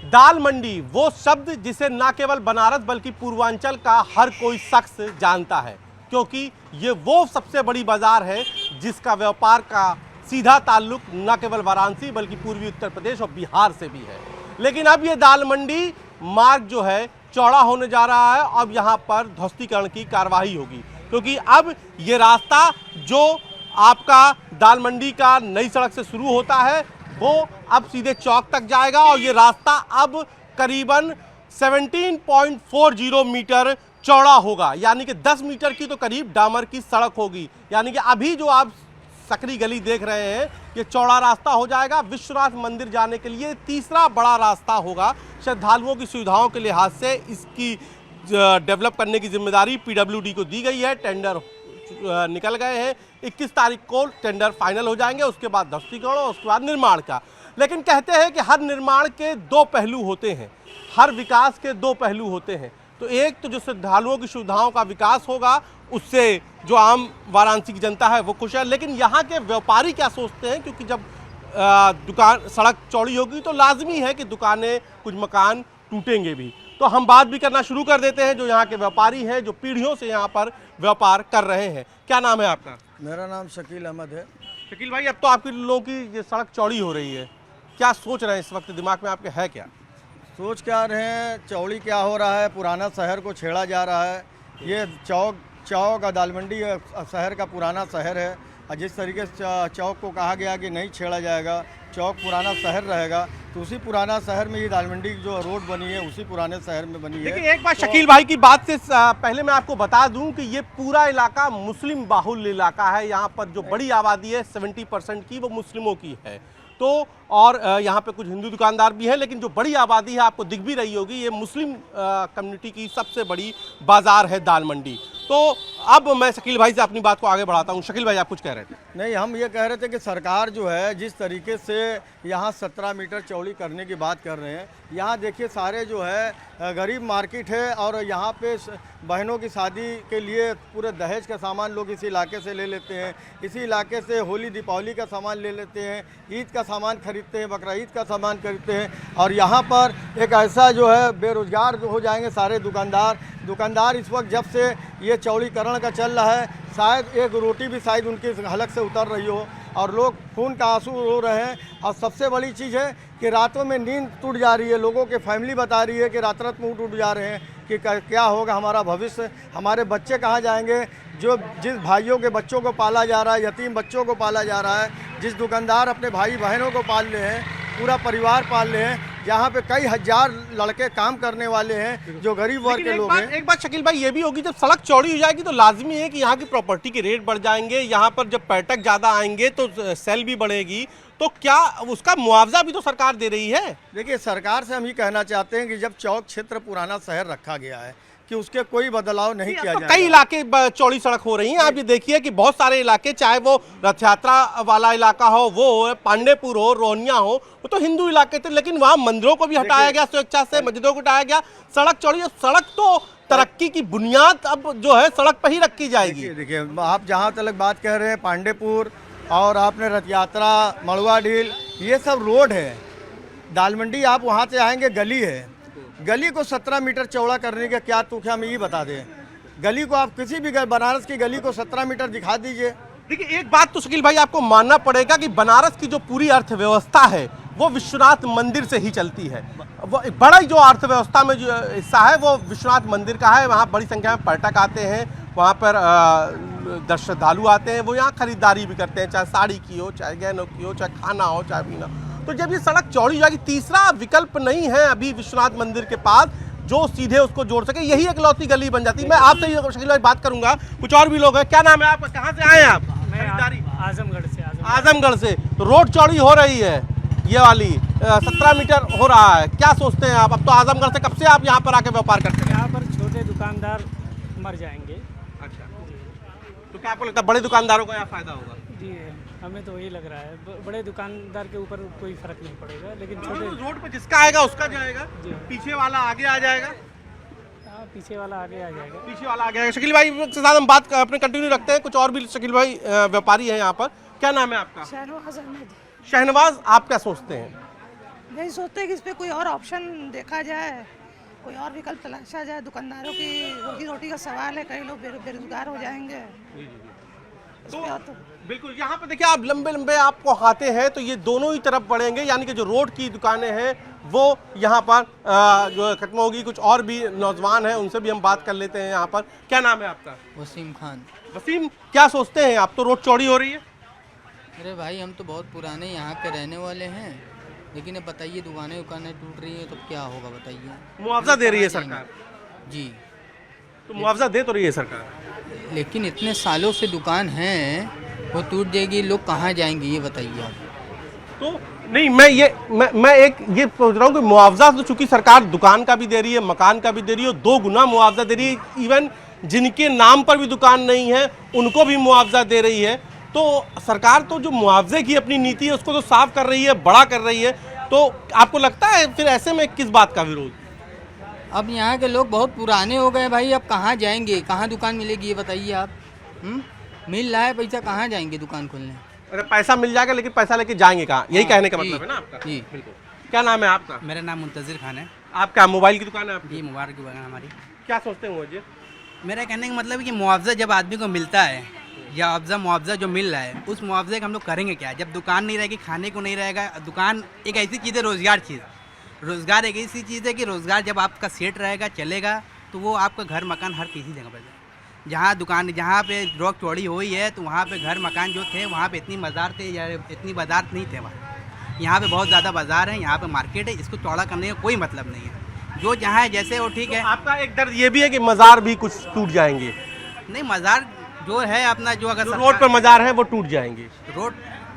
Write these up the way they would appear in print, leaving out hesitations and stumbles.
दाल मंडी वो शब्द जिसे न केवल बनारस बल्कि पूर्वांचल का हर कोई शख्स जानता है, क्योंकि ये वो सबसे बड़ी बाजार है जिसका व्यापार का सीधा ताल्लुक न केवल वाराणसी बल्कि पूर्वी उत्तर प्रदेश और बिहार से भी है। लेकिन अब ये दाल मंडी मार्ग जो है चौड़ा होने जा रहा है। अब यहाँ पर ध्वस्तीकरण की कार्रवाई होगी, क्योंकि अब ये रास्ता जो आपका दाल मंडी का नई सड़क से शुरू होता है वो अब सीधे चौक तक जाएगा और ये रास्ता अब करीबन 17.40 मीटर चौड़ा होगा, यानी कि 10 मीटर की तो करीब डामर की सड़क होगी। यानी कि अभी जो आप सकरी गली देख रहे हैं ये चौड़ा रास्ता हो जाएगा। विश्वनाथ मंदिर जाने के लिए तीसरा बड़ा रास्ता होगा। श्रद्धालुओं की सुविधाओं के लिहाज से इसकी डेवलप करने की जिम्मेदारी पीडब्ल्यूडी को दी गई है। टेंडर निकल गए हैं, 21 तारीख को टेंडर फाइनल हो जाएंगे, उसके बाद ध्वस्तीकरण और उसके बाद निर्माण का। लेकिन कहते हैं कि हर निर्माण के दो पहलू होते हैं, हर विकास के दो पहलू होते हैं। तो एक तो जो श्रद्धालुओं की सुविधाओं का विकास होगा उससे जो आम वाराणसी की जनता है वो खुश है। लेकिन यहाँ के व्यापारी क्या सोचते हैं, क्योंकि जब दुकान सड़क चौड़ी होगी तो लाजमी है कि दुकानें कुछ मकान टूटेंगे भी। तो हम बात भी करना शुरू कर देते हैं जो यहाँ के व्यापारी हैं, जो पीढ़ियों से यहाँ पर व्यापार कर रहे हैं। क्या नाम है आपका? मेरा नाम शकील अहमद है। शकील भाई, अब तो आपके लोगों की ये सड़क चौड़ी हो रही है, क्या सोच रहे हैं इस वक्त, दिमाग में आपके है क्या? सोच क्या रहे हैं, चौड़ी क्या हो रहा है, पुराना शहर को छेड़ा जा रहा है। ये चौक दाल मंडी शहर का पुराना शहर है और जिस तरीके से चौक को कहा गया कि नहीं छेड़ा जाएगा, चौक पुराना शहर रहेगा, तो उसी पुराना शहर में ये दाल मंडी जो रोड बनी है उसी पुराने शहर में बनी है। लेकिन एक बात शकील भाई की बात से पहले मैं आपको बता दूं कि ये पूरा इलाका मुस्लिम बाहुल्य इलाका है। यहाँ पर जो बड़ी आबादी है 70% की वो मुस्लिमों की है। तो और यहाँ पे कुछ हिंदू दुकानदार भी हैं, लेकिन जो बड़ी आबादी है आपको दिख भी रही होगी, ये मुस्लिम कम्युनिटी की सबसे बड़ी बाजार है दाल मंडी। तो अब मैं शकील भाई से अपनी बात को आगे बढ़ाता हूँ। शकील भाई, आप कुछ कह रहे थे? नहीं, हम ये कह रहे थे कि सरकार जो है जिस तरीके से यहाँ 17 मीटर चौड़ी करने की बात कर रहे हैं, यहाँ देखिए सारे जो है गरीब मार्केट है और यहाँ पे बहनों की शादी के लिए पूरे दहेज का सामान लोग इसी इलाके से ले लेते हैं, इसी इलाके से होली दीपावली का सामान ले लेते हैं, ईद का सामान खरीदते हैं, बकरा ईद का सामान खरीदते हैं। और यहाँ पर एक ऐसा जो है बेरोजगार हो जाएंगे सारे दुकानदार इस वक्त जब से ये चौड़ीकरण का चल रहा है, शायद एक रोटी भी शायद उनकी हलक से उतर रही हो और लोग खून का आंसू रो रहे हैं। और सबसे बड़ी चीज़ है कि रातों में नींद टूट जा रही है, लोगों के फैमिली बता रही है कि रात रात मुँह टूट जा रहे हैं कि क्या होगा हमारा भविष्य, हमारे बच्चे कहाँ जाएंगे। जिस भाइयों के बच्चों को पाला जा रहा है, यतीम बच्चों को पाला जा रहा है, जिस दुकानदार अपने भाई बहनों को पाल रहे हैं, पूरा परिवार पाल रहे हैं, जहाँ पे कई हजार लड़के काम करने वाले हैं जो गरीब वर्ग के लोग हैं। एक बात शकील भाई ये भी होगी, जब सड़क चौड़ी हो जाएगी तो लाजमी है कि यहाँ की प्रॉपर्टी के रेट बढ़ जाएंगे। यहाँ पर जब पर्यटक ज़्यादा आएंगे तो सेल भी बढ़ेगी, तो क्या उसका मुआवजा भी तो सरकार दे रही है? देखिए, सरकार से हम ही कहना चाहते हैं कि जब चौक क्षेत्र पुराना शहर रखा गया है कि उसके कोई बदलाव नहीं किया जाए। कई इलाके चौड़ी सड़क हो रही हैं, आप ये देखिए कि बहुत सारे इलाके, चाहे वो रथ यात्रा वाला इलाका हो, वो पांडेपुर हो, रोहनिया हो, वो तो हिंदू इलाके थे, लेकिन वहाँ मंदिरों को भी हटाया गया, स्वेच्छा से मस्जिदों को हटाया गया। सड़क चौड़ी, सड़क तो तरक्की की बुनियाद अब जो है सड़क पर ही रखी जाएगी। देखिए, आप जहाँ तक बात कह रहे हैं पांडेपुर और आपने रथ यात्रा, मड़वा ढील, ये सब रोड है। दाल मंडी आप वहाँ से आएंगे, गली है, गली को 17 मीटर चौड़ा करने का क्या तुक है, हमें ये बता दें। गली को आप किसी भी बनारस की गली को 17 मीटर दिखा दीजिए। देखिए, एक बात तो शकील भाई आपको मानना पड़ेगा कि बनारस की जो पूरी अर्थव्यवस्था है वो विश्वनाथ मंदिर से ही चलती है। वो बड़ा जो अर्थव्यवस्था में जो हिस्सा है वो विश्वनाथ मंदिर का है। वहाँ बड़ी संख्या में पर्यटक आते हैं, वहाँ पर श्रद्धालु आते हैं, वो यहाँ खरीदारी भी करते हैं, चाहे साड़ी की हो, चाहे गहनों की हो, चाहे खाना हो, चाहे पीना। तो जब ये सड़क चौड़ी हो जाएगी, तीसरा विकल्प नहीं है अभी विश्वनाथ मंदिर के पास जो सीधे उसको जोड़ सके, यही एक लौती गली बन जाती है। मैं आपसे शकील भाई बात करूंगा, कुछ और भी लोग हैं। क्या नाम है आपका, कहाँ से आए हैं आप? आजमगढ़ से। तो रोड चौड़ी हो रही है ये वाली, 17 मीटर हो रहा है, क्या सोचते हैं आप? अब तो आजमगढ़ से कब से आप यहाँ पर आके व्यापार करते हैं? यहाँ पर छोटे दुकानदार मर जाएंगे। अच्छा, तो क्या आपको लगता है बड़े दुकानदारों को यहाँ फायदा होगा? जी, हमें तो वही लग रहा है, बड़े दुकानदार के ऊपर कोई फर्क नहीं पड़ेगा, लेकिन छोटे रोड पे जिसका आएगा उसका जाएगा, पीछे वाला आगे आ जाएगा। पीछे वाला आगे आ जाएगा। शकील भाई के साथ हम बात अपने कंटिन्यू रखते हैं। कुछ और भी शकील भाई व्यापारी हैं यहाँ पर। क्या नाम है आपका? शहनवाज अहमद। शहनवाज, आप क्या सोचते हैं? यही सोचते हैं कि इस पर कोई और ऑप्शन देखा जाए, कोई और विकल्प तलाशा जाए। दुकानदारों की रोजी रोटी का सवाल है, कई लोग बेरोजगार हो जाएंगे। तो बिल्कुल यहाँ पे देखिए, आप लंबे लंबे आपको हाथे हैं तो ये दोनों ही तरफ बढ़ेंगे, यानी कि जो रोड की दुकानें हैं वो यहाँ पर जो खत्म होगी। कुछ और भी नौजवान हैं, उनसे भी हम बात कर लेते हैं। यहाँ पर क्या नाम है आपका? वसीम खान। वसीम, क्या सोचते हैं आप? तो रोड चौड़ी हो रही है। अरे भाई, हम तो बहुत पुराने यहाँ के रहने वाले हैं, लेकिन अब बताइए दुकानें टूट रही हैं तो क्या होगा बताइए। मुआवजा दे रही है सरकार? जी, तो मुआवजा दे तो रही है सरकार, लेकिन इतने सालों से दुकान है, वो टूट जाएगी, लोग कहाँ जाएंगे ये बताइए आप। तो नहीं, मैं एक ये सोच रहा हूँ कि मुआवजा तो चूंकि सरकार दुकान का भी दे रही है, मकान का भी दे रही है, 2 गुना मुआवजा दे रही है। इवन जिनके नाम पर भी दुकान नहीं है उनको भी मुआवजा दे रही है। तो सरकार तो जो मुआवजे की अपनी नीति है उसको तो साफ कर रही है, बड़ा कर रही है। तो आपको लगता है फिर ऐसे में किस बात का विरोध? अब यहाँ के लोग बहुत पुराने हो गए भाई, अब कहाँ जाएंगे, कहाँ दुकान मिलेगी ये बताइए आप। मिल रहा है पैसा, कहाँ जाएंगे दुकान खोलने? अरे पैसा मिल जाएगा, लेकिन पैसा लेके जाएंगे कहाँ? यही कहने का मतलब है ना आपका? जी बिल्कुल। क्या नाम है आपका? मेरा नाम मुंतजिर खान है। आपका मोबाइल की दुकान है आपकी? जी, मुबारक की दुकान हमारी। क्या सोचते हैं मुझे? मेरा कहने का मतलब है कि मुआवजा जब आदमी को मिलता है, या मुआवजा जो मिल रहा है, उस मुआवजे का हम लोग करेंगे क्या? जब दुकान नहीं रहेगी, खाने को नहीं रहेगा। दुकान एक ऐसी चीज़ है, रोज़गार एक ऐसी चीज़ है कि रोज़गार जब आपका सेट रहेगा, चलेगा, तो वो आपका घर मकान हर किसी जगह पर है। जहाँ पे रोड चौड़ी हुई है तो वहाँ पे घर मकान जो थे वहाँ पे इतनी बाज़ार थे या इतनी बाज़ार नहीं थे वहाँ। यहाँ पे बहुत ज़्यादा बाज़ार है, यहाँ पे मार्केट है, इसको चौड़ा करने का कोई मतलब नहीं है। जो जहाँ है जैसे वो ठीक है। तो आपका एक दर्द ये भी है कि मज़ार भी कुछ टूट जाएंगे? नहीं, मज़ार जो है अपना, जो अगर रोड पर मज़ार है वो टूट जाएंगे। रोड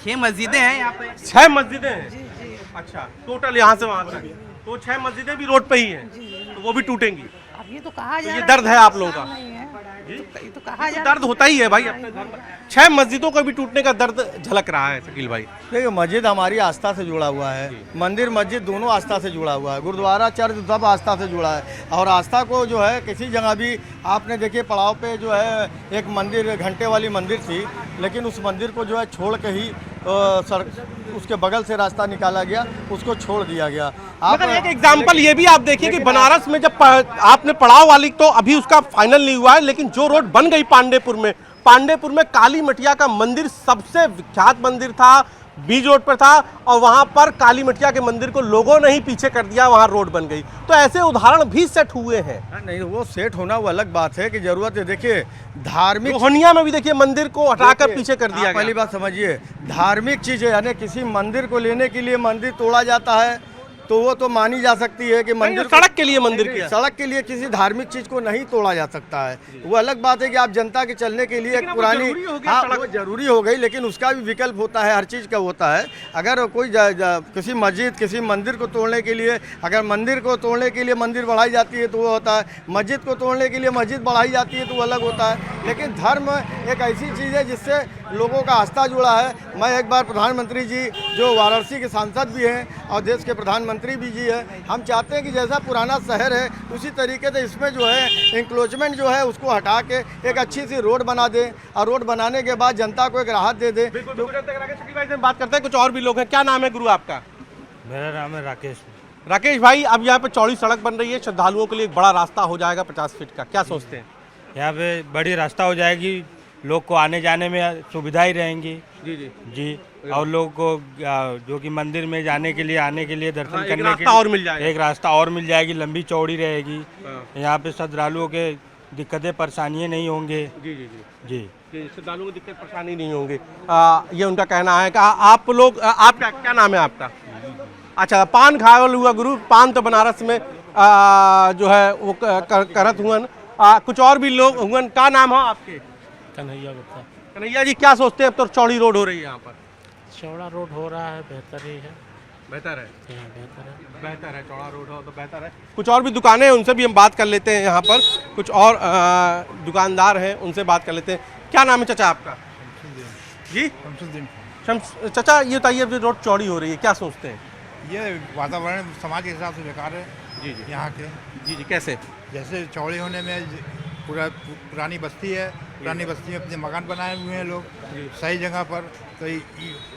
6 मस्जिदें हैं यहाँ पे। 6 मस्जिदें हैं? अच्छा, टोटल यहाँ से वहाँ तक तो 6 मस्जिदें भी रोड पे ही हैं, तो वो भी टूटेंगी। अब ये तो कहा जा ये रहा दर्द है आप लोगों का? नहीं है, जी? ये तो कहा जा दर्द होता ही है भाई अपने घर पर। 6 मस्जिदों का भी टूटने का दर्द झलक रहा है शकील भाई। देखिए, मस्जिद हमारी आस्था से जुड़ा हुआ है, मंदिर मस्जिद दोनों आस्था से जुड़ा हुआ है, गुरुद्वारा चर्च सब आस्था से जुड़ा है। और आस्था को जो है किसी जगह भी आपने देखिए, पड़ाव पे जो है एक मंदिर, घंटे वाली मंदिर थी, लेकिन उस मंदिर को जो है छोड़ के ही उसके बगल से रास्ता निकाला गया, उसको छोड़ दिया गया। मगर एक एग्जाम्पल ये भी आप देखिए कि बनारस में जब आपने पड़ाव वाली, तो अभी उसका फाइनल नहीं हुआ है, लेकिन जो रोड बन गई पांडेपुर में काली मटिया का मंदिर सबसे विख्यात मंदिर था, बीच रोड पर था, और वहां पर काली मटिया के मंदिर को लोगों ने ही पीछे कर दिया, वहां रोड बन गई। तो ऐसे उदाहरण भी सेट हुए हैं। नहीं, वो सेट होना वो अलग बात है कि जरूरत है। देखिए, धार्मिक रोहनिया में भी देखिए मंदिर को हटाकर पीछे कर दिया गया। पहली बात समझिए, धार्मिक चीज़ है, यानी किसी मंदिर को लेने के लिए मंदिर तोड़ा जाता है तो वो तो मानी जा सकती है कि मंदिर सड़क के लिए मंदिर किया। सड़क के लिए किसी धार्मिक चीज को नहीं तोड़ा जा सकता है। वो अलग बात है कि आप जनता के चलने के लिए एक पुरानी, हाँ वो जरूरी हो गई, लेकिन उसका भी विकल्प होता है, हर चीज़ का होता है। अगर कोई किसी मस्जिद, किसी मंदिर को तोड़ने के लिए, अगर मंदिर को तोड़ने के लिए मंदिर बढ़ाई जाती है तो वो होता है, मस्जिद को तोड़ने के लिए मस्जिद बढ़ाई जाती है तो वो अलग होता है। लेकिन धर्म एक ऐसी चीज़ है जिससे लोगों का आस्था जुड़ा है। मैं एक बार प्रधानमंत्री जी, जो वाराणसी के सांसद भी हैं और देश के प्रधानमंत्री भी जी है, हम चाहते हैं कि जैसा पुराना शहर है उसी तरीके से इसमें जो है इंक्लोजमेंट जो है उसको हटा के एक अच्छी सी रोड बना दें, और रोड बनाने के बाद जनता को एक राहत दे दें। बात करते हैं, कुछ और भी लोग हैं। क्या नाम है गुरु आपका? मेरा नाम है राकेश। राकेश भाई, अब यहाँ पे चौड़ी सड़क बन रही है, श्रद्धालुओं के लिए एक बड़ा रास्ता हो जाएगा 50 फीट का, क्या सोचते हैं? यहाँ पे बड़ी रास्ता हो जाएगी, लोग को आने जाने में सुविधा ही रहेंगी। जी जी जी, और लोग को जो कि मंदिर में जाने के लिए, आने के लिए, दर्शन करने के लिए और मिल जाएगा, एक रास्ता और मिल जाएगी, लंबी चौड़ी रहेगी। यहाँ पे श्रद्धालुओं के दिक्कतें परेशानियाँ नहीं होंगे। जी जी जी जी, श्रद्धालुओं को दिक्कत परेशानी नहीं होंगे, ये उनका कहना है। आप लोग, आपका क्या नाम है आपका? अच्छा, पान खाया हुआ गुरु, पान तो बनारस में जो है वो करत हुआ। कुछ और भी लोग हुआ, क्या नाम है आपके? कन्हैया गुप्ता। कन्हैया जी, क्या सोचते हैं? अब तो चौड़ी रोड हो रही है यहाँ पर। चौड़ा रोड हो रहा है, बेहतर ही है। बेहतर है, बेहतर है, बेहतर है, चौड़ा रोड हो तो बेहतर है। कुछ और भी दुकानें हैं, उनसे भी हम बात कर लेते हैं। यहाँ पर कुछ और दुकानदार हैं, उनसे बात कर लेते हैं। क्या नाम है चाचा आपका? जी, चाचा ये बताइए, अब जो रोड चौड़ी हो रही है क्या सोचते हैं? ये वातावरण समाज के हिसाब से बेकार है। जी जी, यहाँ के जी जी, कैसे? जैसे चौड़े होने में पूरा पुरानी बस्ती है, पुरानी बस्ती में अपने मकान बनाए हुए हैं लोग सही जगह पर। तो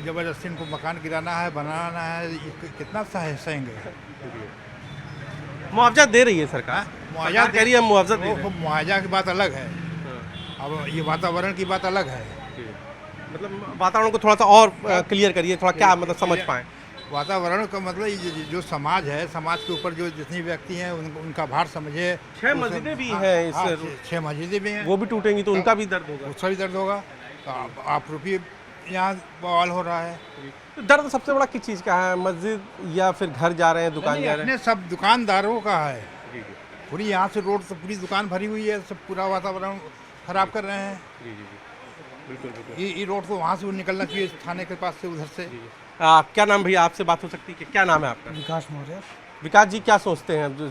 ज़बरदस्ती इनको मकान गिराना है, बनाना है, कितना सहेंगे। मुआवजा दे रही है सरकार, मुआवजा कह रही है मुआवजा दे रही है। मुआवजा की बात अलग है, अब ये वातावरण की बात अलग है। मतलब वातावरण को थोड़ा सा और क्लियर करिए, थोड़ा क्या मतलब समझ पाए। वातावरण का मतलब जो समाज है, समाज के ऊपर जो जितनी व्यक्ति हैं उनका भार समझे। 6 मस्जिदें भी हैं, 6 मस्जिदें भी हैं, वो भी टूटेंगी तो उनका भी दर्द होगा। उसका भी दर्द होगा। तो आप रुपये यहाँ बवाल हो रहा है। तो दर्द सबसे बड़ा किस चीज़ का है, मस्जिद या फिर घर जा रहे हैं, दुकान जा रहे हैं? अपने सब दुकानदारों का है। पूरी यहाँ से रोड से पूरी दुकान भरी हुई है, सब पूरा वातावरण खराब कर रहे हैं। बिल्कुल। ये रोड तो वहाँ से निकलना चाहिए, थाने के पास से, उधर से। क्या नाम भैया, आपसे बात हो सकती है? क्या नाम है आपका? विकास मौर्य। विकास जी, क्या सोचते हैं जो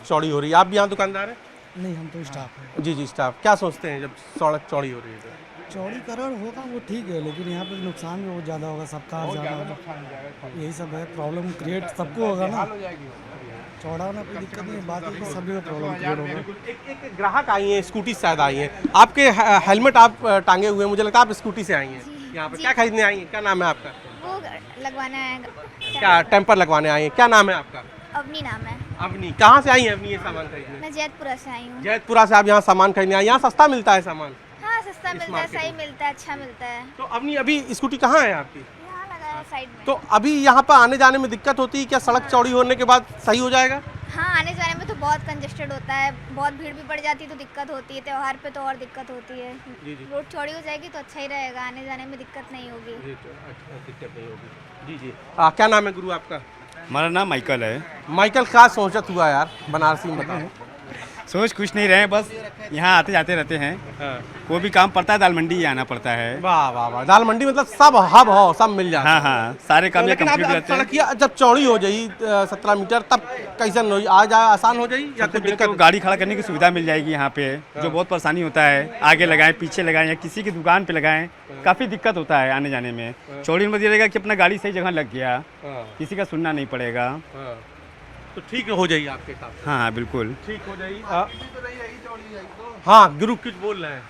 चौड़ी हो रही है? आप भी यहाँ दुकानदार हैं? नहीं, हम तो स्टाफ हैं। जी स्टाफ। क्या सोचते हैं जब सड़क चौड़ी हो रही है? चौड़ीकरण होगा वो ठीक है, लेकिन यहाँ पे नुकसान भी बहुत ज़्यादा होगा, सबका ज़्यादा होगा। यही सब है, प्रॉब्लम क्रिएट सबको होगा ना। चौड़ा होना कोई दिक्कत नहीं है, बात है कि सभी को प्रॉब्लम क्रिएट होगा। एक ग्राहक आई हैं, स्कूटी शायद आई हैं। आपके हेलमेट आप टांगे हुए हैं, मुझे लगता है आप स्कूटी से आई हैं यहाँ पे। क्या खरीदने आई हैं? क्या नाम है आपका? वो लगवाना है। क्या टेम्पर लगवाने आई हैं? क्या नाम है आपका? अवनी नाम है। अवनी, कहाँ से आई हैं अवनी ये सामान खरीदने? मैं जैतपुरा से आई हूँ। जैतपुरा से आप यहाँ सामान खरीदने आई? यहाँ सस्ता मिलता है सामान? हाँ, सस्ता मिलता है, सही मिलता है, अच्छा मिलता है। तो अवनी अभी स्कूटी कहाँ है आपकी? यहाँ लगा है साइड में। तो अभी यहाँ पर आने जाने में दिक्कत होती है क्या? सड़क चौड़ी होने के बाद सही हो जाएगा? हाँ, आने जाने में तो बहुत कंजेस्टेड होता है, बहुत भीड़ भी बढ़ जाती है तो दिक्कत होती है। त्योहार पे तो और दिक्कत होती है। रोड चौड़ी हो जाएगी तो अच्छा ही रहेगा, आने जाने में दिक्कत नहीं होगी। दिक्कत नहीं होगी। जी। क्या नाम है गुरु आपका? हमारा नाम माइकल है। माइकल, क्या सोचत हुआ यार बनारसी में, बताओ। सोच कुछ नहीं रहे, बस यहाँ आते जाते रहते हैं। कोई भी काम पड़ता है दाल मंडी ही आना पड़ता है। वाह वाह वाह, दाल मंडी मतलब सब हब हो, सब मिल जाता है। हाँ, सारे काम लेकिन कंप्लीट अब रहते हैं। सड़क जब चौड़ी हो जाई 17 मीटर, तब कैसे आ जाए, आसान हो जाई या कोई दिक्कत? गाड़ी खड़ा करने की सुविधा मिल जाएगी यहाँ पे, जो बहुत परेशानी होता है। आगे लगाएं, पीछे लगाएं या किसी की दुकान पे लगाएं, काफ़ी दिक्कत होता है आने जाने में। चौड़ी में रहेगा कि अपना गाड़ी सही जगह लग गया, किसी का सुनना नहीं पड़ेगा। तो ठीक हो जाइए आपके साथ। हाँ, बिल्कुल ठीक हो जाइए। हाँ, गुरु कुछ बोल रहे हैं?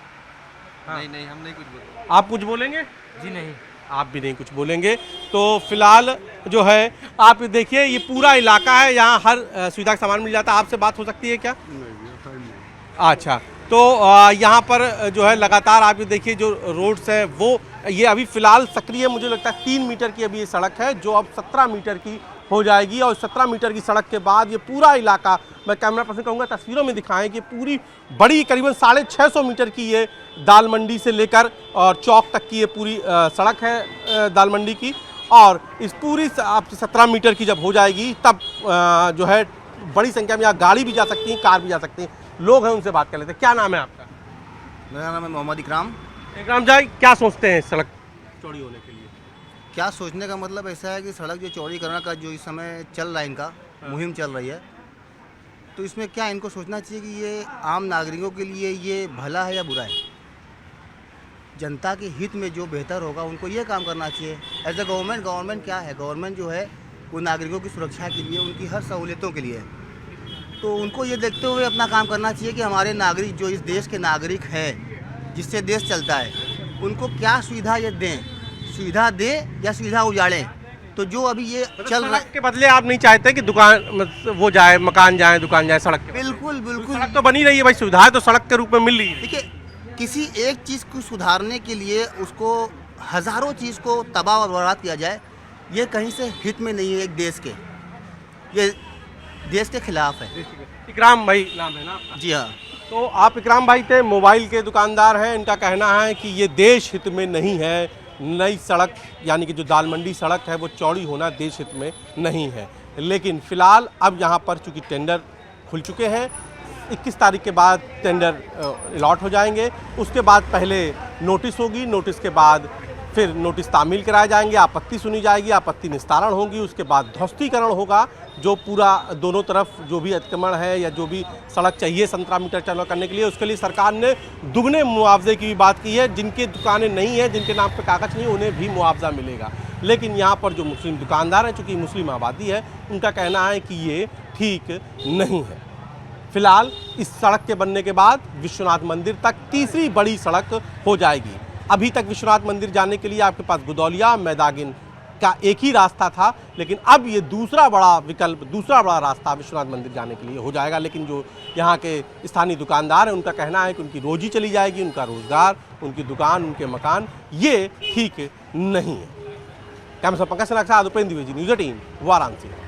नहीं, हम नहीं कुछ बोल। आप कुछ बोलेंगे? जी नहीं, आप भी नहीं कुछ बोलेंगे। तो फिलहाल जो है आप देखिए, ये पूरा इलाका है, यहाँ हर सुविधा का सामान मिल जाता है। आपसे बात हो सकती है क्या? अच्छा, तो यहाँ पर जो है लगातार आप ये देखिए जो रोड्स है वो ये अभी फ़िलहाल सक्रिय, मुझे लगता है 3 मीटर की अभी ये सड़क है, जो अब 17 मीटर की हो जाएगी। और 17 मीटर की सड़क के बाद ये पूरा इलाका, मैं कैमरा पर्सन कहूँगा तस्वीरों में दिखाएं कि पूरी बड़ी करीबन 650 मीटर की ये दाल मंडी से लेकर और चौक तक की ये पूरी सड़क है दाल मंडी की। और इस पूरी आप 17 मीटर की जब हो जाएगी तब जो है बड़ी संख्या में यहाँ गाड़ी भी जा सकती हैं, कार भी जा सकती हैं। लोग हैं, उनसे बात कर लेते हैं। क्या नाम है आपका? मेरा नाम है मोहम्मद इकराम। इकराम भाई, क्या सोचते हैं सड़क चौड़ी होने के लिए? क्या सोचने का मतलब ऐसा है कि सड़क जो चौड़ीकरण का जो इस समय चल रहा है, इनका मुहिम चल रही है, तो इसमें क्या इनको सोचना चाहिए कि ये आम नागरिकों के लिए ये भला है या बुरा है। जनता के हित में जो बेहतर होगा उनको ये काम करना चाहिए। एज ए गवर्नमेंट क्या है, गवर्नमेंट जो है वो नागरिकों की सुरक्षा के लिए, उनकी हर सहूलियतों के लिए, तो उनको ये देखते हुए अपना काम करना चाहिए कि हमारे नागरिक जो इस देश के नागरिक हैं, जिससे देश चलता है, उनको क्या सुविधा ये दें, सुविधा दे या सुविधा उजाड़ें। तो जो अभी ये चल रहा के बदले आप नहीं चाहते कि दुकान वो जाए, मकान जाए, दुकान जाए, सड़क के बदले? बिल्कुल सड़क तो बनी रही है भाई, सुविधाएं तो सड़क के रूप में मिल रही है। देखिए, किसी एक चीज़ को सुधारने के लिए उसको हज़ारों चीज़ को तबाह और बर्बाद किया जाए, ये कहीं से हित में नहीं है एक देश के, ये देश के खिलाफ है। इकराम भाई नाम है ना आपका? जी हाँ। तो आप इकराम भाई थे, मोबाइल के दुकानदार हैं। इनका कहना है कि ये देश हित में नहीं है। नई सड़क यानी कि जो दाल मंडी सड़क है वो चौड़ी होना देश हित में नहीं है। लेकिन फ़िलहाल अब यहाँ पर चूँकि टेंडर खुल चुके हैं, 21 तारीख के बाद टेंडर अलॉट हो जाएंगे। उसके बाद पहले नोटिस होगी, नोटिस के बाद फिर नोटिस तामील कराए जाएंगे, आपत्ति सुनी जाएगी, आपत्ति निस्तारण होगी, उसके बाद ध्वस्तीकरण होगा। जो पूरा दोनों तरफ जो भी अतिक्रमण है या जो भी सड़क चाहिए 17 मीटर चौड़ा करने के लिए, उसके लिए सरकार ने दुगने मुआवजे की भी बात की है। जिनके दुकानें नहीं हैं, जिनके नाम पे कागज़ नहीं, उन्हें भी मुआवजा मिलेगा। लेकिन यहाँ पर जो मुस्लिम दुकानदार हैं, चूँकि मुस्लिम आबादी है, उनका कहना है कि ये ठीक नहीं है। फिलहाल इस सड़क के बनने के बाद विश्वनाथ मंदिर तक तीसरी बड़ी सड़क हो जाएगी। अभी तक विश्वनाथ मंदिर जाने के लिए आपके पास गुदौलिया मैदागिन का एक ही रास्ता था, लेकिन अब ये दूसरा बड़ा विकल्प, दूसरा बड़ा रास्ता विश्वनाथ मंदिर जाने के लिए हो जाएगा। लेकिन जो यहाँ के स्थानीय दुकानदार हैं उनका कहना है कि उनकी रोजी चली जाएगी, उनका रोजगार, उनकी दुकान, उनके मकान, ये ठीक नहीं है। कैमरा पंकज सिन्हा के साथ उपेंद्र द्विवेदी, न्यूज़ 18 वाराणसी।